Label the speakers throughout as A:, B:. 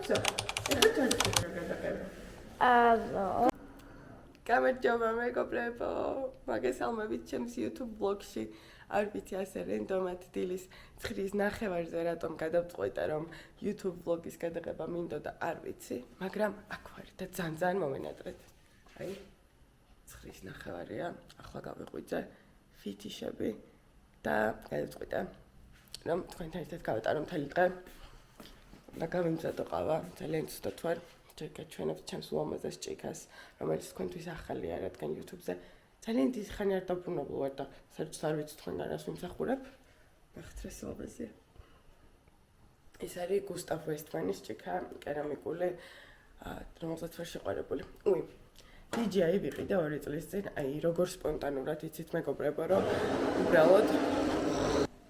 A: всё. Это тоже такая. გამარჯობა მეგობრებო, მოგესალმებით ჩემს YouTube blogში. არ ვიცი ასე რენდომად დილის 9-ის ნახევარზე რატომ გადავწყვიტე რომ YouTube blogis გადაღება მინდოდა, არ ვიცი, მაგრამ აქ ვარ და ძალიან მომენატრეთ. აი 9-ის ნახევარია, ახლა გავიღვიძე ფიტიშები და გადავწყვიტე რომ თქვენთან ერთად გავატარო მთელი დღე და გავიმზადო ყავა, ძალიან ცუდად ვარ. Ჩვენებს ჩემს უამაზეს ჭიქას, რომელიც თქვენთვის ახალია, რადგან YouTube-ზე ძალიან დიდი ხანი არ დაბრუნებული ვარ და საერთოდ არ ვიცი თქვენგან რას ვიმსახურებ. მახსრესობაზე. ეს არის გუსტავ ვესტმანის ჭიქა, კერამიკული, რომელსაც ვარ შეყვარებული. DJI ვიყიდე 2 წლის წინ, აი როგორ სპონტანურად იცით მეგობრებო, რომ უბრალოდ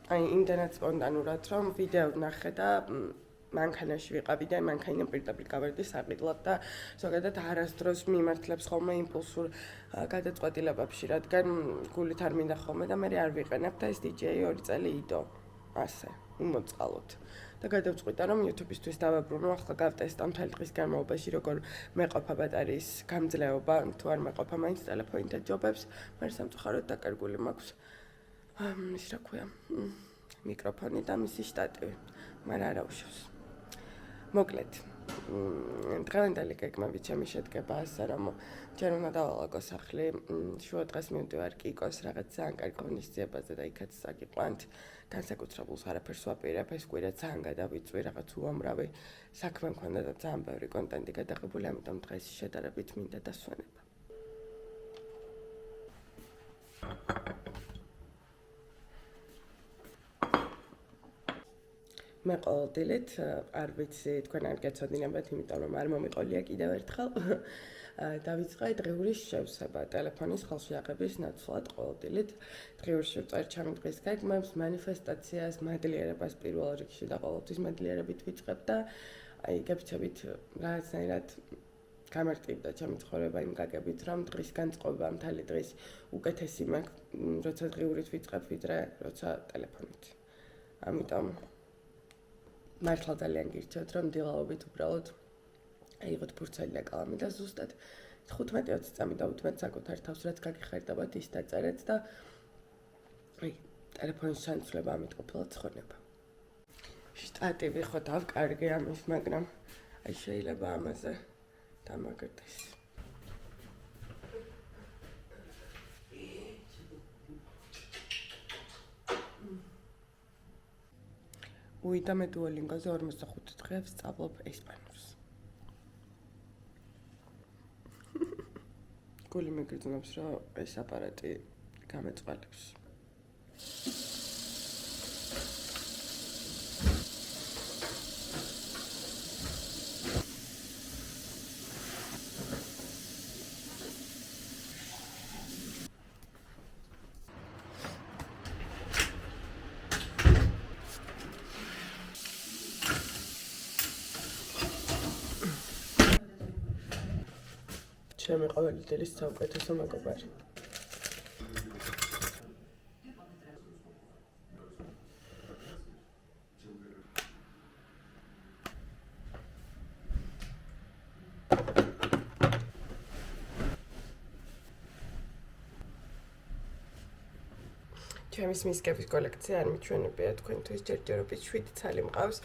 A: აი იმდენად სპონტანურად რომ ვიდეო ვნახე და მანქანაში ვიყავი და მანქანიდან პირდაპირ გავარდი საყიდლად და ზოგადად არასდროს მიმართლებს ხოლმე იმპულსურ გადაწყვეტილებებში, რადგან გულით არ მინდა ხოლმე და მე არ ვიყენებ და ეს DJI 2 წელი იდო ასე უმოწყალოდ და გადავწყვიტე რომ YouTube-ისთვის დავაბრუნო, ახლა გავტესტო მთელი დღის განმავლობაში როგორ მეყოფა ბატარიის გამძლეობა, თუ არ მეყოფა მაინც ტელეფონი და ჯობებს, მაგრამ სამწუხაროდ დაკარგული მაქვს ის რა ქვია მიკროფონი და მისი შტატივი, მაგრამ არ აუშავს. მოკლედ, დღევანდელი გეგმები ჩემი შედგება ასე, რომ ჯერ უნდა დავალაგო სახლი, შუა დღეს მივდივარ კიკოს რაღაც ძალიან კარგი ღონისძიებაზე და იქაც საგიყვანთ. განსაკუთრებულს არაფერს ვაპირებ, ეს კვირა ძალიან გადავიწვი, რაღაც უამრავი საქმე მქონდა და ძალიან ბევრი კონტენტი გადაღებული, ამიტომ დღეს შედარებით მინდა დასვენება. მე ყოველდღიურად არ ვიცი თქვენ არ გეცოდინებათ, იმიტომ რომ არ მომიყოლია კიდევ ერთხელ. დავიწყე დღეურის შევსება ტელეფონის ხელშეაღების ნაცვლად ყოველდღიურად. დღეურში ვწერ ჩემი დღის გეგმებს, მანიფესტაციას, მადლიერებას პირველ რიგში და ყოველთვის მადლიერებით ვიწყებ და აი გეფცებით რაღაცნაირად გამარტივდა ჩემი ცხოვრება იმ გაგებით, რომ დღის განწყობა მთელი დღის უკეთესი მაქვს, როცა დღეურით ვიწყებ, ვიდრე როცა ტელეფონით. ამიტომ მართლა ძალიან გირჩევთ რომ დილაობით უბრალოდ აიღოთ ფურცელი და კალამი და ზუსტად 15-20 წამი დავუთმეთ საკუთარ თავს, რაც გაგიხარდებათ ის დაწერეთ და აი ტელეფონის ჩანაცვლება ამით ყოფილად ცხოვრება. შტატივი ხო დავკარგე ამის, მაგრამ აი შეიძლება ამაზე დამაგრდეს. და მე დუოლინგოზე 45 დღე ვსწავლობ ესპანურს. გული მიგრძნობს, რომ ეს აპარატი გამეწყალებს. ჩემი ყოველი დილის საუკეთესო მეგობარი. ჩემის მისკების კოლექცია არ მიჩვენებია თქვენთვის, ჯერჯერობით 7 ცალი მყავს.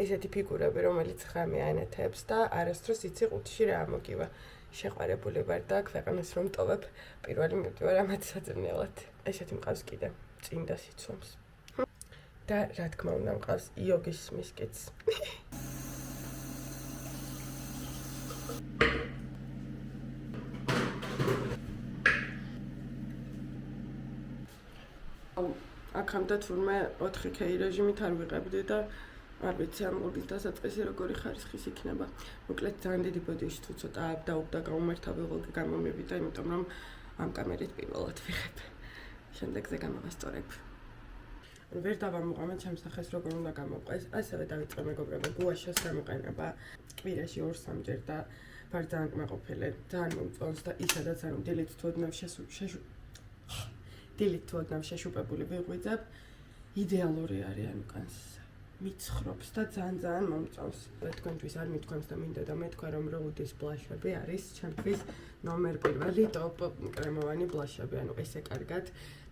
A: ესეთი ფიგურები, რომელიც ღამე ანათებს და არასდროს იცი ყუთში რა ამოგივა. შეყვარებული ვარ და ქვეყანას რომ ტოვებ, პირველი მივდივარ ამათ საძებნელად. ესეთი მყავს კიდე, წინდა სიცვამს. და რა თქმა უნდა მყავს იოგის მისკიც. აქამდე თურმე 4K რეჟიმით არ ვიყებდი და არ ვიცი ამ მობილ დასაწყისი როგორი ხარისხის იქნება. მოკლედ ძალიან დიდი ბოდიში თუ ცოტა აბ-და გაუმართავი ვლოგი გამომივიდა, იმიტომ რომ ამ კამერით პირველად ვიღებ. შემდეგზე გამოვასწორებ. ვერ დავამოყამე ჩემს სახეს როგორ უნდა გამოვყეს. ასევე დავიწყე მეგობრებო გუაშას გამოყენება კვირაში 2-3 ჯერ და ვარ ძალიან კმაყოფილი. ძალიან მომწონს და ისედაც არ დილით თუ ოდნავ შეშუპებული ვიღვიძებ, იდეალური არის ამ კანს. მიცხრობს და ძალიან მომწონს. თქვენთვის არ მithქვამს და მინდა და მეთქვა რომ Rhodes ბლაშები არის ჩემთვის ნომერ პირველი ტოპ კრემოვანი ბლაშები. ანუ ესე კარგად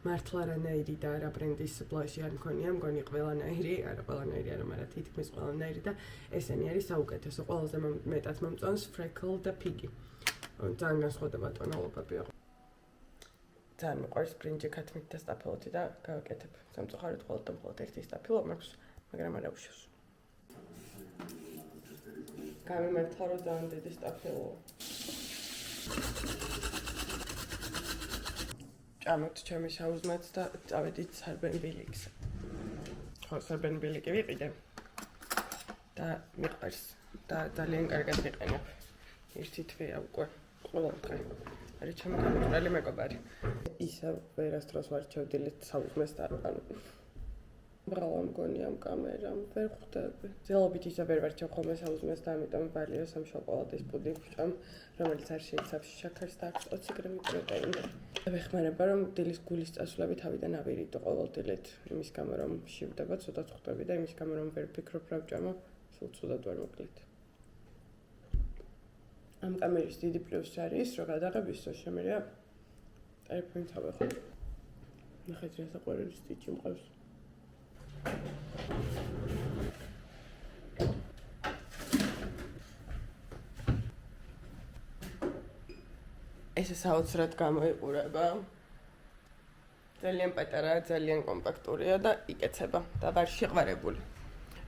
A: მართლა რანაირი და არა ბრენდის ბლაში არ მქონია, მგონი ყველანაირი, არა ყველანაირი არა, მაგრამ თითქმის ყველანაირი და ესენი არის საუკეთესო. ყველაზე მეტად მომწონს Freckle და Piggy. ძალიან განსხვავდება ტონალობებია. ძალიან მიყვარს ბრინჯი ქათმით და სტაფილოთი და გავაკეთებ. სამწუხაროდ მხოლოდ ერთი სტაფილო მაქვს, მაგრამ არა უშავს. გამიმართლა რომ ძალიან დიდი სტაფილოა. ჭამოთ ჩემი საუზმეც და წავედით სარბენბილიკს. ხო, სარბენბილიკი ვიყიდე. და მიყვარს და ძალიან კარგად ვიყენებ. ერთი თვეა უკვე ყოველდღე. არის ჩემი გამჭრელი მეგობარი. ისევ ვერასდროს ვარ ჩავდილით საუზმეს და ანუ ბრალო მგონი ამ კამერამ ვერ ხვდები. ძელობით ისე ვერ ვარჩევ ხოლმე საუზმეს და ამიტომ ვალიო სამ შოკოლადის პუდინგს ვჭამ, რომელიც არ შეიცავს შაქარს და აქვს 20 გრამი პროტეინი. ვეხმარება რომ დილის გულის წასვლები თავიდან ავირიდო ყოველდღიურად, იმის გამო რომ შევდება, ცოტა ხვდები და იმის გამო რომ ვერ ვფიქრობ რა ვჭამო, სულ ცუდად ვარ მოკლედ. ამ კამერის დიდი პლუსი არის, რომ გადაღების დროს შემიძლია ტელეფონით ავეხო. ნახეთ რა საყვარელი სტიჩი მყავს. ეს საოცრად გამოიყურება. ძალიან პატარაა, ძალიან კომპაქტურია და იკეცება და ვარ შეყვარებული.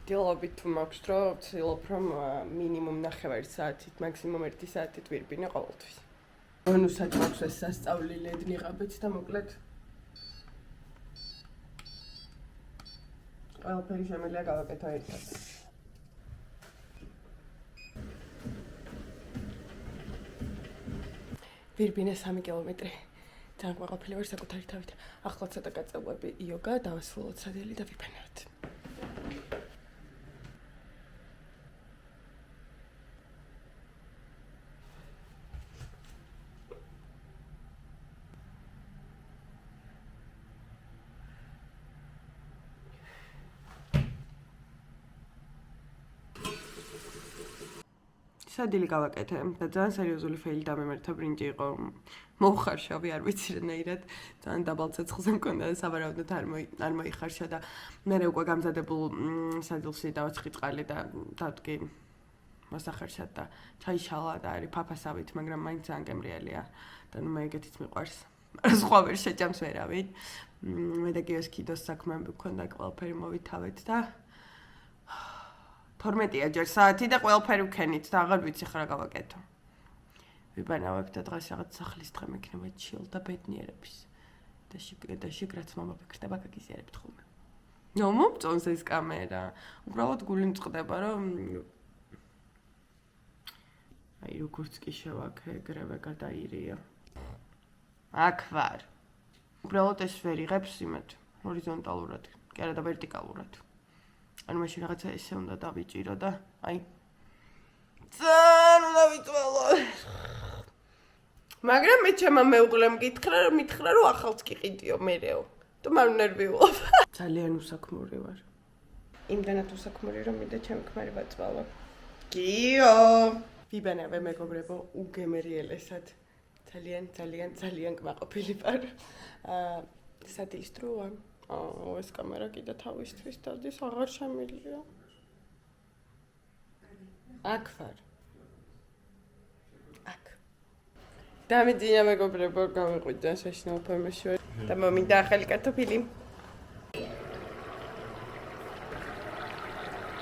A: დილობით თუ მაქვს დრო, ვცდილობ რომ მინიმუმ 9 საათით, მაქსიმუმ 1 საათით ვირბინე ყოველთვის. ბონუსად მაქვს ეს სასწავლი ლედნიღაბიც და მოკლედ ყველაფერი შემიძლია გავაკეთო ერთად. ვირბინე 3 კილომეტრი. ძალიან ყვაყოფილი ვარ საკუთარი თავით. ახლა ცოტა გაწევები იოგა, დავასრულოთ სადელი და ვიფენებთ. სადილი გავაკეთე და ძალიან სერიოზული ფეილი დამემართა ბრინჯი იყო. მოუხარშავი, არ ვიცი რანაირად, ძალიან დაბალ ცეცხლზე მქონდა და სავარაუდოდ არ მოიხარშა და მე უკვე გამზადებულ სადილში დავაცხი წყალი და დავდგი მოსახერშად და ჩაიშალა და არის ფაფასავით, მაგრამ მაინც ძალიან გემრიელია და ნუ მე ეგეთიც მიყვარს. სხვა ვერ შეჭამს ვერავინ. მე და კიოსკიდოს საქმეები მქონდა, ყველაფერი მოვითავეთ და 12 ჯერ საათი და ყველაფერი ვქენით და აღარ ვიცი ხრა გავაკეთო. ვიბანავებ და დღეს რაღაც სახლის დღე მექნება ჩილ და ბედნიერების. და შიგრაც მომაფიქრდება გაგიზიარებთ ხოლმე. ნუ მომწონს ეს კამერა. უბრალოდ გული მწყდება რომ აი როგორც კი შევაქე, ეგრევე გადაირია. აქ ვარ. უბრალოდ ეს ვერ იღებს იმედ ჰორიზონტალურად, კი არა და ვერტიკალურად. ანუ მაშინ რაღაცა ესე უნდა დავიჭირო და აი ძალიან უნდა ვიწვალო. მაგრამ მე ჩემმა მეუღლემ მითხრა რომ ახალს გიყიდიო მერეო. და მარ ნერვიულობ. ძალიან უსაქმური ვარ. იმდანაც უსაქმური რომ მინდა ჩემი ქმარი ვაწვალო. კიო. ვიბანავე მეგობრებო, უგემერიელესად. ძალიან კმაყოფილი ვარ. სადილის დროა. ეს კამერა კიდე თავისთვის დადის, აღარ შემიძლია. აქ ვარ. აქ. დამიძინა მეგობრებო, გამიყვიდა საშინაო ფორმაში ვარ და მომინდა ახალი კარტოფილი.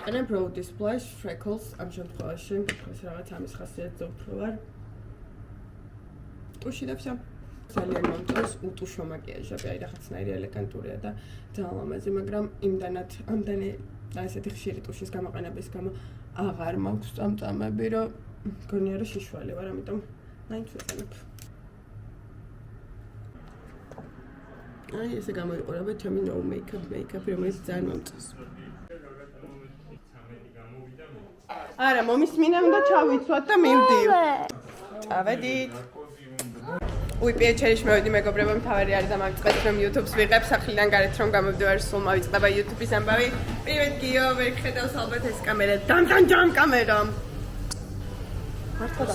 A: And Rhodes blush freckles ამ შემთხვევაში ეს რაღაც ამის ხასიათზე უფრო ვარ. ტუში და всё. ძალიან მომწონს უტუშო მაკიაჟები, აი რაღაცნაირი ელეგანტურია და ძალიან ლამაზი, მაგრამ იმდანაც ამდენი ესეთი ხშირი ტუშის გამოყენების გამო აღარ მაქვს წამწამები, რომ მგონია რომ შიშველი ვარ, ამიტომ მაინც ვიყენებ. აი ესე გამოიყურება ჩემი no makeup, რომელიც ძალიან მომწონს. არა, მომისმინე უნდა ჩავიცვათ და მივდივ. წავედით. უიპიეჩერიშ მოვიდი მეგობრებო, მთავარი არის და მაგ წელს რომ YouTube-ს ვიღებ, სახლიდან გარეთ რომ გამოვდივარ, სულ მოვიწყდება YouTube-ის ამბავი. Привет, Гио, ვერ ხედავს ალბათ ეს კამერა. Დამ კამერა. მართლა და.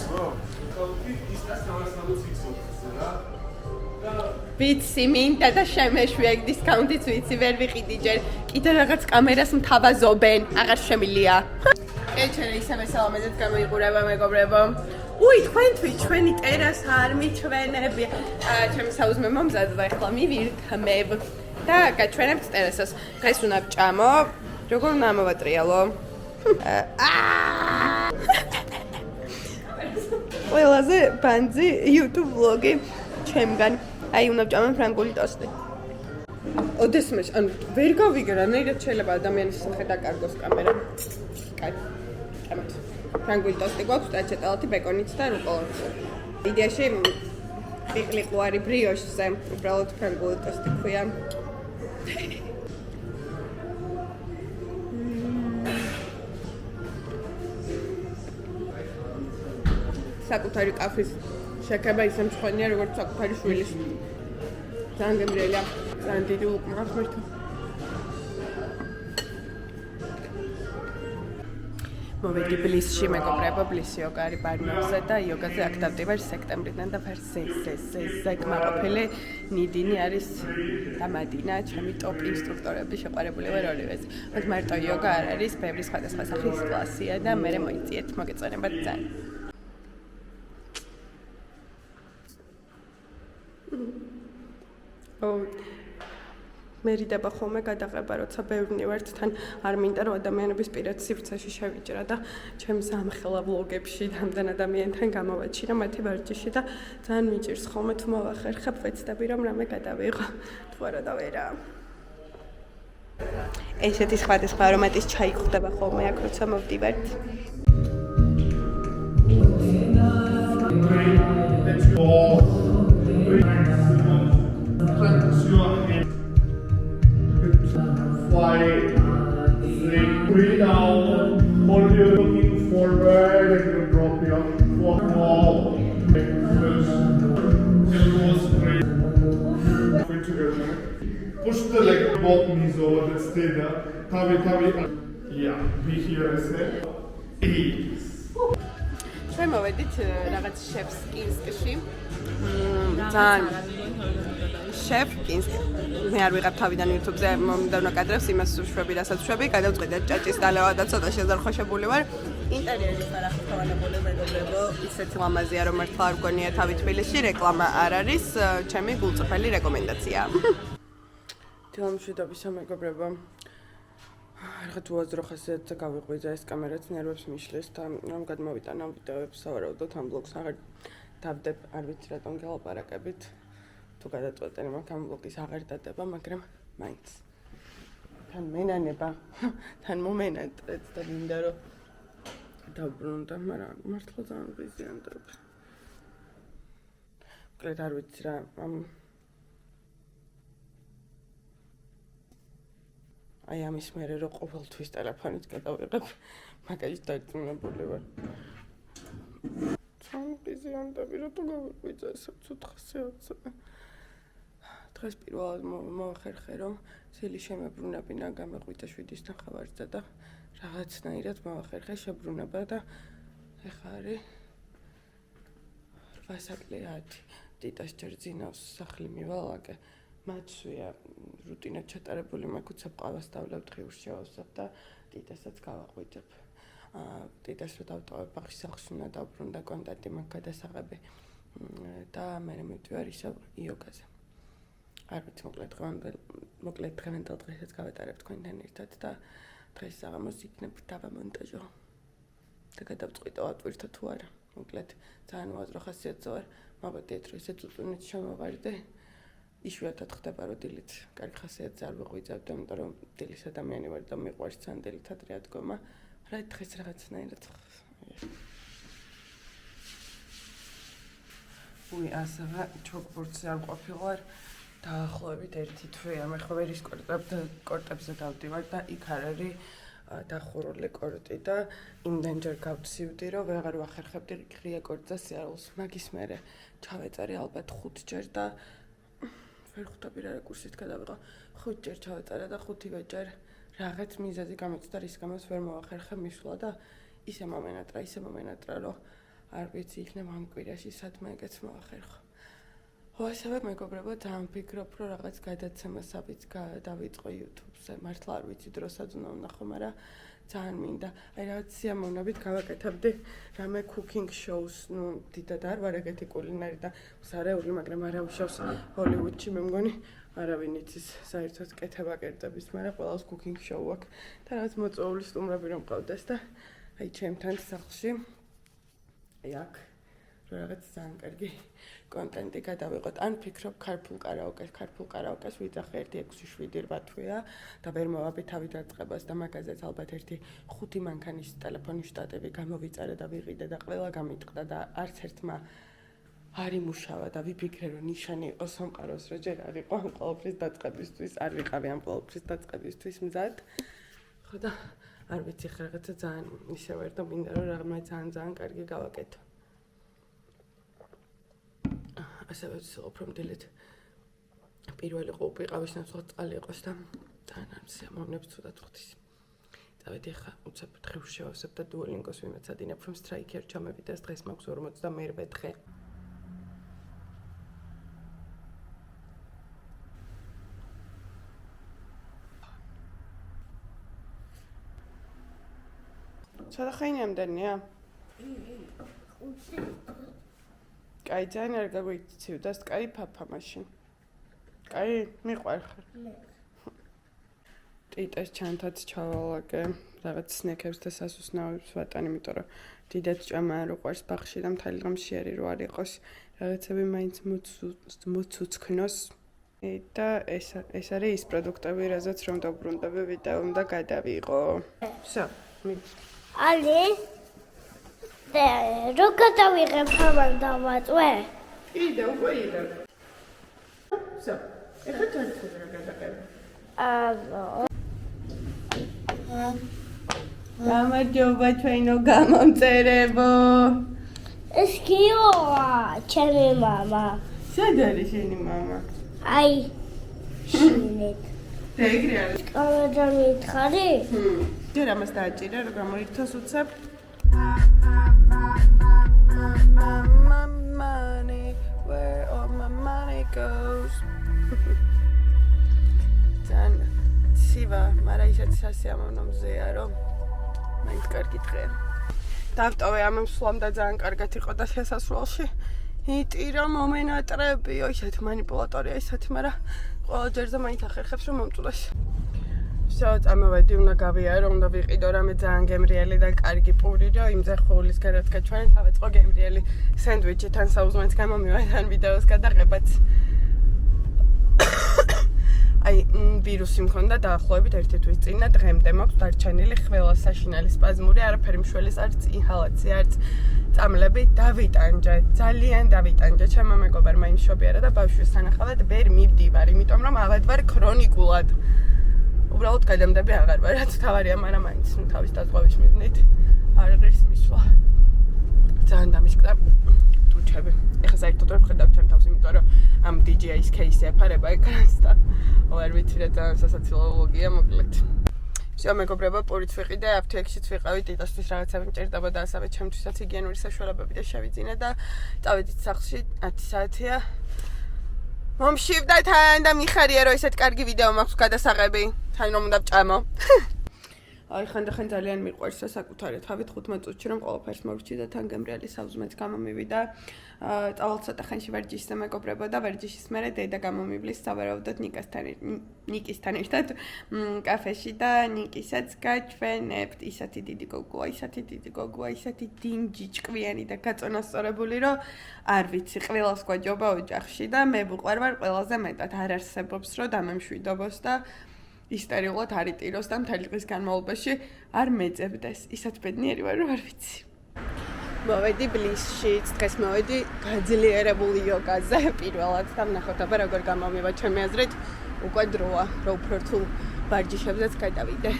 A: ვიცი, მინდა და შემეშვი ეგ დისკაუნტიც ვიცი, ვერ ვიყიდი ჯერ. კიდე რაღაც კამერას მთავაზობენ, აღარ შემილია. ეჩერე ისევე სალამედად გამოიყურება მეგობრებო. უი, თქვენთვის ჩვენი ტერასა არ მიჩვენები. ჩემი საუზმე მომზადდა და ახლა მივირთმევ და გაჩვენებთ ტერასას. დღეს უნდა ვჭამო. როგორ უნდა მოვატრიალო? ყველაზე ბანძი YouTube vlog-ი ჩემგან. აი, უნდა ვჭამო ფრანგული ტოსტი. ოდესმე, ანუ ვერ გავიგე რანაირად შეიძლება ადამიანის სახე დაკარგოს კამერა. კაი. ჭამოთ. ფრანგული ტოსტი გვაქვს, ჭაჭატალათი, ბეკონიც და რუკოლაც. იდეაში ყიყლიყვარი ბრიოშზე, უბრალოდ ფრანგული ტოსტი ქვია. საკუთარი კაფის შეკება ისე მწვანეა, როგორც საკუთარი შვილის. ძალიან გემრიელია, ძალიან დიდი უკმაყოფ ხმერთ. მოვედი ბლისში მეგობრებო, ბლისი იოგა არის ბარნოვზე და იოგაზე აქ დავდივარ სექტემბრიდან და ფერსზე კმაყოფილი ნიდინი არის და მადინა, ჩემი ტოპ ინსტრუქტორები, შეყვარებული ვარ ორივეს. მათ მარტო იოგა არ არის, ბევრი სხვადასხვა სახის კლასია და მე მოიწიეთ, მოგეწონებათ ძალიან. მერიდება ხოლმე გადაღება, როცა ბევრი ვართ, თან არ მინდა რომ ადამიანების პირად სივრცეში შევიჭრა და ჩემს ამხელა ვლოგებში რამდენ ადამიანთან გამოვაჩინა მათი ვარჯიში და ძალიან მიჭირს ხოლმე თუ მოვახერხებ, ვეცდები რომ რამე გადავიღო, თუ არა და ვერა. ესეთი სხვადასხვა არომატის ჩაი გვხვდება ხოლმე აქ, როცა მოვდივართ.
B: Breathe down, hold you looking forward and you drop your foot off. Push the leg, both knees over and stay there. Tavi. Yeah, be here as well. Ease.
A: ჩვენ მოვედით რაღაც შეფს კინსკში. ძალიან შეფ კინსკი. მე არ ვიღებ თავიდან YouTube-ზე მომდევნო კადრებს იმას ვშვები, რასაც ვშვები, გადავწყვიტეთ ჭაჭის დალევა და ცოტა შეზარხოშებული ვარ. ინტერიერის არ ახთოვანებული მეგობრებო, ისეთი ლამაზია რომ მართლა არ გონია თავი თბილისში, რეკლამა არ არის, ჩემი გულწრფელი რეკომენდაცია. თილამშვიდობისა მეგობრებო. რაღაც უაზრო ხასიათზე გავიღვიძა ეს კამერაც ნერვებს მიშლის და რომ გადმოვიტანო ვიდეოებს სავარაუდოდ ამ ბლოგს აღარ დავდებ, არ ვიცი რატომ გელაპარაკებით. თუ გადაწყვეტენ მაგ ამ ბლოგის აღარ დადება, მაგრამ მაინც თან მენანება, თან მომენატრეთ და მინდა რომ დავბრუნდა, მაგრამ მართლა ძალიან ვიზიანდებ. მოკლედ არ ვიცი რა, აი ამის მერე რომ ყოველთვის ტელეფონით გადავიღებ, მაგალითად დარწმუნებული ვარ. ძალიან ვიზიანდები, რატო გავიღვიძა ეს ცუთხასიათზე. დღეს პირველად მოვახერხე რომ ძილი შემებრუნებინა, გამეღვიძა 7:09 და რაღაცნაირად მოვახერხე შებრუნება და ეხლა არის 8:10. დიტას ჯერ ძინავს სახლი მივალაგე. მაცვია რუტინად ჩატარებული, მაქვს ყავას დავლევ დღიურს შევავსებ და დიტასაც გავაღვიძებ. დიტას რო დავტოვებ ბაღში სახლში უნდა დავბრუნდა კონტაქტი მაგ გადასაღები და მე მივდივარ ისევ იოგაზე. არ ვიცი მოკლედ დღევანდელ დღესაც გავატარებ თქვენთან ერთად და დღეს საღამოს იქნებ დავამონტაჟო და გადავწყვიტო ატვირთო თუ არა. მოკლედ ძალიან უაზრო ხასიათზე ვარ, მოვედით რომ ესე წუწუნით შემოვარდე. იშვიათად ხდება რომ დილით კარგი ხასიათზე არ ვიღვიძებ, იმიტომ რომ დილის ადამიანი ვარ და მიყვარს ძალიან დილით ადრე ადგომა. რა დღეს რაღაცნაირად უი ასევე ჩოგბურთზე არ ყოფილვარ დაახლოებით 1 თვეა, მე ხო ვერის კორტებზე დავდივარ და იქ არ არის დახურული კორტი და იმდენჯერ გავცივდი, რომ ვეღარ ვახერხებდი ღია კორტზე სიარულს. მაგის მერე ჩავეწარი ალბათ 5 ჯერ და ვერ ხვდები რა კურსით გადავიღო. 5 ჯერ ჩავეწარა და 5-ვე ჯერ რაღაც მიზეზი გამოწდა, რის გამოც ვერ მოვახერხე მისვლა და ისე მომენატრა, რომ არ ვიცი იქნება ამ კვირაში სადმე ეგეც მოვახერხო. ასევე მეგობრებო, ძალიან ვფიქრობ, რომ რაღაც გადაცემასაბიც დავიწყო YouTube-ზე. მართლა არ ვიცი დროსაც უნდა ვნახო, მაგრამ ძალიან მინდა. აი რაღაც სიამოვნებით გავაკეთებდი რამე cooking shows, დიდად არ ვარ ეგეთი კულინარი და სარეული, მაგრამ არავის ჰოლივუდში მე მგონი არავინ იცის საერთოდ კეთება კერძების, მაგრამ ყველას cooking show აქვს და რაღაც მოწვეული სტუმრები რომ მყავდეს და აი ჩემთან სახლში აი აქ რაღაც ძალიან კარგი კონტენტი გადავიღოთ. ან ფიქრობ ქართულ კარაოკეს ვიძახე 1-6-7-8 თვეა და ვერ მოვაბი თავი დაწყებას და მაგაზეც ალბათ 1-5 მანქანის ტელეფონის შტატივი გამოვიწარე და ვიყიდე და ყველა გამიტყდა და არც ერთმა არ იმუშავა და ვიფიქრე რომ ნიშანი იყო სამყაროს, რომ ჯერ არ იყო ამ ყოველფრის დაწყებისთვის, არ ვიყავი ამ ყოველფრის დაწყებისთვის მზად. ხო და არ ვიცი ხა რაღაცა ძალიან ისე ვერ და მინდა რომ რაღაც ძალიან კარგი გავაკეთო. ასევე ვცდილობ რომ დილით პირველი ყუპი ყავის ნაცვლად წყალი იყოს და ძალიან სიამოვნებს ცუდად ხვდის. დავედი ხა უცებ დღეს შევასებ და დუოლინგოს ვიმეცადინებ რომ სტრაიკი არ ჩამევიდეს, დღეს მაქვს 48 დღე. ცოტა ხანი ამდენია? კაი, ძალიან არ გაგვიცივდას, კაი ფაფა მაშინ. კაი, მიყვარ ხარ? ტიტეს ჩანთაც ჩავალაგე, რაღაც სნეკებს და სასუსნაოებს ვატან, იმიტომ რომ დიდად ჭამა არ უყვარს ბაღში და მთელი დღე მშიერი რო არ იყოს, რაღაცები მაინც მოცუცქნოს. და ეს არის ის პროდუქტები, რაზეც რომ დავბრუნდები ვიდეო უნდა გადავიღო. всё,
C: Ali, რო გადავიღებ ხამარ დავაწვე?
A: იდე, უკვე იდე. всё, ეხლა ჩაიწყე რა გადაყევი. გამარჯობა ჩვენო გამომწერებო.
C: ეს კიოა, ჩემი მამა.
A: სად არის შენი მამა?
C: აი, შინეთ.
A: და ეგრე არის.
C: კამერა მითხარი?
A: ჯერ ამას დააჭირე, რომ გამოირთოს უცებ. Money, where all my money goes. ძალიან ცივა, მაგრამ ისეთი სასიამოვნო მზეა, რომ მაინც კარგი დღეა. დავტოვე ამ მსვლამ და ძალიან კარგად იყო და შესასვლელში. იტირო მომენატრებიო, ისეთი მანიპულატორია ისეთი, მაგრამ ყველა ჯერზე მაინც ახერხებს რომ მომწულოს. всё, წამოვედი, უნდა გავიარო, უნდა ვიყიდო რამე ძალიან გემრიელი და კარგი პური, რომ იმ ზერხულის გარეთ გაჩვენე, დავეწყო გემრიელი სენდვიჩი თან საუზმეც გამომივედა ვიდეოს გადაღებაც. აი, ვირუსი მქონდა დაახლოებით 1 თვის წინ და დღემდე მაქვს დარჩენილი ყველა საშინელი სპაზმური, არაფერი მშველის, არც ინჰალაცია, არც წამლები დავიტანჯე, ძალიან დავიტანჯე. ჩემმა მეგობარმა იმშობიარა და ბავშვის სანახავად ვერ მივდივარ, იმიტომ რომ ავად ვარ ქრონიკულად. უბრალოდ გადამდები აღარ ვარ, რაც თავარია, მაგრამ მაინც თავის დაზღვევის მიზნით არ ღირს მისვლა. ძალიან დამიშკდა ტუჩები. ეხლა საერთოდ ვერ ვხედავ ჩემ თავს, იმიტომ რომ ამ DJI-ის кейსი აფარება ეკრანს და ვერ ვიცი რა ძალიან სასაცილო ვლოგია მოკლედ. всё, მეგობრებო, პურიც ვიყიდე, FTX-ით ვიყავი, ტიტოსთვის რაღაცები მჭირდება და ასევე ჩემთვისაც ჰიგიენური საშუალებები და შევიძინე და წავედით სახლში 10 საათია. მომშივდა თან და მიხარია რომ ესეთ კარგი ვიდეო მაქვს გადასაღები. თან რომ უნდა ვჭამო. აი ხანდახან ძალიან მიყვარს საკუთარი თავით 15 წუთში რომ ყველაფერს მოვrჩი და თან გემრიელი საუზმეც გამომივიდა. წავალ ცოტა ხანში ვარჯიშზე მეგობრებო და ვარჯიშის მერე დედა გამომივლის სავარაუდოდ ნიკისთან ერთად კაფეში და ნიკისაც გაჩვენებთ. ისეთი დიდი გოგოა, ისეთი დინჯი ჭკვიანი და გაწონასწორებული რომ არ ვიცი, ყველას გვაჯობა ოჯახში და მე ვუყვარვარ ყველაზე მეტად არ არსებობს რომ დამემშვიდობოს და ისტერიულად არ იტიროს და მთელი დღის განმავლობაში არ მეძებდეს. ისაც ბედნიერი ვარ რომ არ ვიცი. მოვედი ბლისში, დღეს მოვედი გაძლიერებული იოგაზე პირველად და ვნახოთ აბა როგორ გამომივა ჩემი აზრით უკვე დროა, რომ უფრო რთულ ვარჯიშებზეც გადავიდე.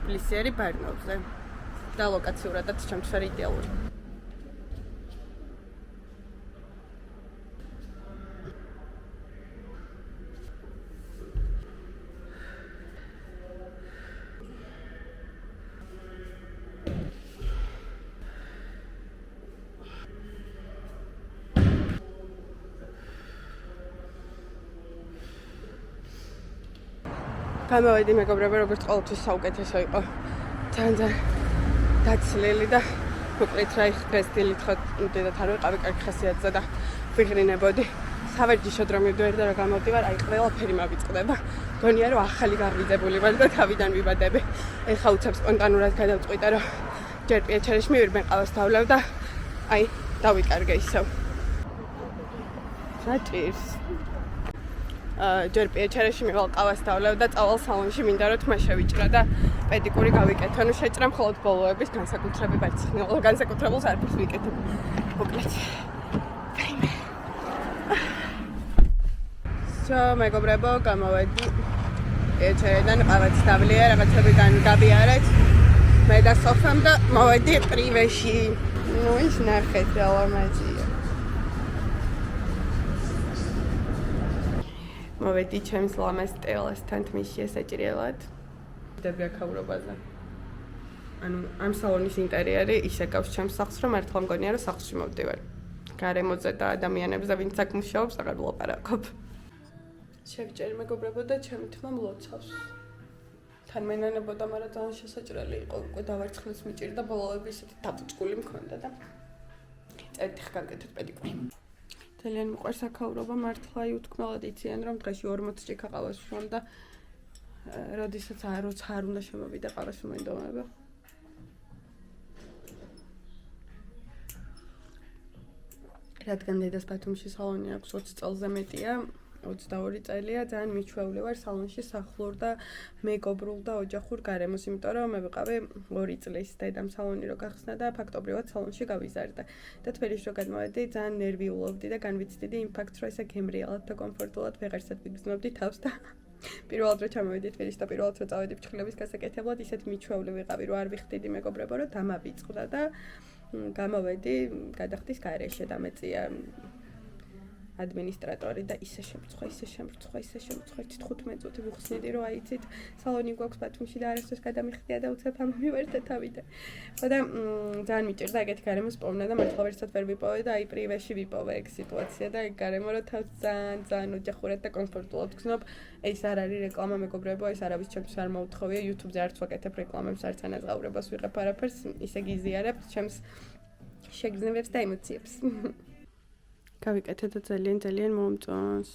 A: თბილისიერი ბარნოვზე. და ლოკაციურადაც ჩემთვის არის იდეალური. გამოვედი მეგობრებო, როგორც ყოველთვის საუკეთესო იყო. ძალიან დაცლილი და მოკლედ რა იხდეს დილით ხო დედათ არ ვიყავი კარგი ხასიათზე და ვიღრინებოდი. სავარჯიშოდ რომ მივდივარ და რა გამოვდივარ, აი ყველაფერი მავიწყდება. გონია რომ ახალი გაღვიძებული ვარ და თავიდან ვიბადები. ეხა უცებ სპონტანურად გადავწყვიტე რომ ჯერ პიაჩერეში მივირმე ყავას დავлев და აი დავიკარგე ისევ. რა ჭირს? ჯერ პიაჩერეში მივალ ყავას დავлев და წავალ სალონში მინდა რომ თმა შევიჭრა და პედიკური გავიკეთო. ნუ შეჭრა მხოლოდ ბოლოების განსაკუთრებით ბარცნილ განსაკუთრებულს არაფერს ვიკეთებ. მოკლედ. მეგობრებო, გამოვედი პიაჩერედან ყავაც დავლია, რაღაცებიდან გავიარეთ. მე და სოფრამ და მოვედი პრივეში. ნუ ის ნახეთ რა ლამაზია. მოვედი ჩემს ლამაზ სტელასთან თმისში ესაჭრიელად. ვიდები აქაურობაზე. ანუ ამ სალონის ინტერიერი ისე გავს ჩემს სახლს, რომ მართლა მგონია რომ სახლში მოვდივარ. გარემოზე და ადამიანებზე ვინც აქ მუშაობს, აღარ ვლაპარაკობ. შევჭერი მეგობრებო და ჩემი თმა მლოცავს. თან მენანებოდა, მაგრამ ძალიან შესაჭრელი იყო. უკვე დავარცხნეს მიჭირდა ბოლოები ისეთი დაბუჭკული მქონდა და წერტი გავკეთეთ პედიკური. ძალიან მიყვარს აქაურობა, მართლა უთქმელად იციან რომ დღეში 40 ჭიქა ყავას ვშლამ და როდესაც როცა არ უნდა შემოვიდა ყავას მომენდომება. რადგან დედას ბათუმში სალონი აქვს 20 წელზე მეტია, 22 წელია, ძალიან მიჩვეული ვარ სალონში სახლურ და მეგობრულ და ოჯახურ გარემოს, იმიტომ რომ მე ვიყავი 2 წლის დედამ სალონი რო გახსნა და ფაქტობრივად სალონში გავიზარდა. და თბილისში რო გადმოვედი, ძალიან ნერვიულობდი და განვიცდიდი იმ ფაქტს, რომ ესე გემრიელად და კომფორტულად ვეღარსად ვიგრძნობდი თავს და პირველად რო ჩამოვედი თბილისში და პირველად რო წავედი ფჭყლების გასაკეთებლად, ისეთ მიჩვეული ვიყავი, რომ არ ვიხდიდი მეგობრებო, რომ დამავიწყდა და გამოვედი გადახდის გარეშე და მეწია ადმინისტრატორი და ისე შემრცხვა 15 წუთი ვიხსნიდი რომ აიცით სალონი გვაქვს ბათუმში და არასდროს გადამიხდია და უცებ ამომივარდა თავიდან. და ძალიან მიჭირდა ეგეთი გარემოს პოვნა და მართლა ვერცად ვერ ვიპოვე და აი პრივეში ვიპოვე ეგ სიტუაცია და ეგ გარემო რომ თავს ძალიან ოჯახურად და კომფორტულად ვგრძნობ. ეს არ არის რეკლამა მეგობრებო, ეს არავის ჩემთვის არ მოუთხოვია, YouTube-ზე არც ვაკეთებ რეკლამებს, არც ანაზღაურებას ვიღებ არაფერს, ისე გიზიარებ ჩემს შეგრძნებებს და ემოციებს. გავიკეთე და ძალიან მომწონს.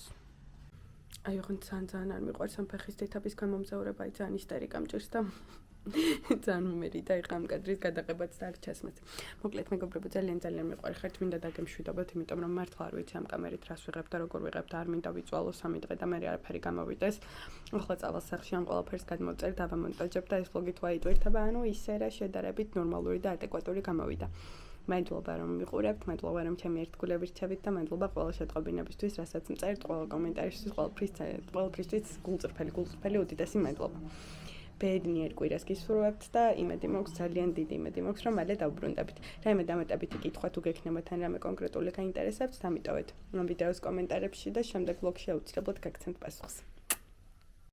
A: აი ოღონდ ძალიან არ მიყვარს ამ ფეხის დეთაბის გამომზაურება, აი ძალიან ისტერიკა მჭირს და ძალიან მომერიდა იქ ამ კადრის გადაღებაც და აქ ჩასმაც. მოკლედ მეგობრებო, ძალიან მიყვარს, ხერთ მინდა დაგემშვიდობოთ, იმიტომ რომ მართლა არ ვიცი ამ კამერით რას ვიღებ და როგორ ვიღებ და არ მინდა ვიწვალო 3 დღე და მე არაფერი გამოვიდეს. ახლა წავალ სახლში ამ ყველაფერს გადმოვწერ და ავამონტაჟებ და ეს ვლოგი თუ აიტვირთება, ანუ ისე რა შედარებით ნორმალური და ადეკვატური გამოვიდა. მადლობა რომ მიყურებთ, მადლობა რომ ჩემი ერთგულები რჩებით და მადლობა ყველა შეტყობინებისთვის, რასაც მწერთ, ყველა კომენტარისთვის, ყველაფრისთვის გულწრფელი უდიდესი მადლობა. ბედნიერ კვირას გისურვებთ და იმედი მაქვს, ძალიან დიდი იმედი მაქვს, რომ მალე დავბრუნდებით. რაიმე დამატებითი კითხვა თუ გექნებათ ან რამე კონკრეტული გაინტერესებთ, დამიტოვეთ ამ ვიდეოს კომენტარებში და შემდეგ ვლოგში აუცილებლად გაგცემთ პასუხს.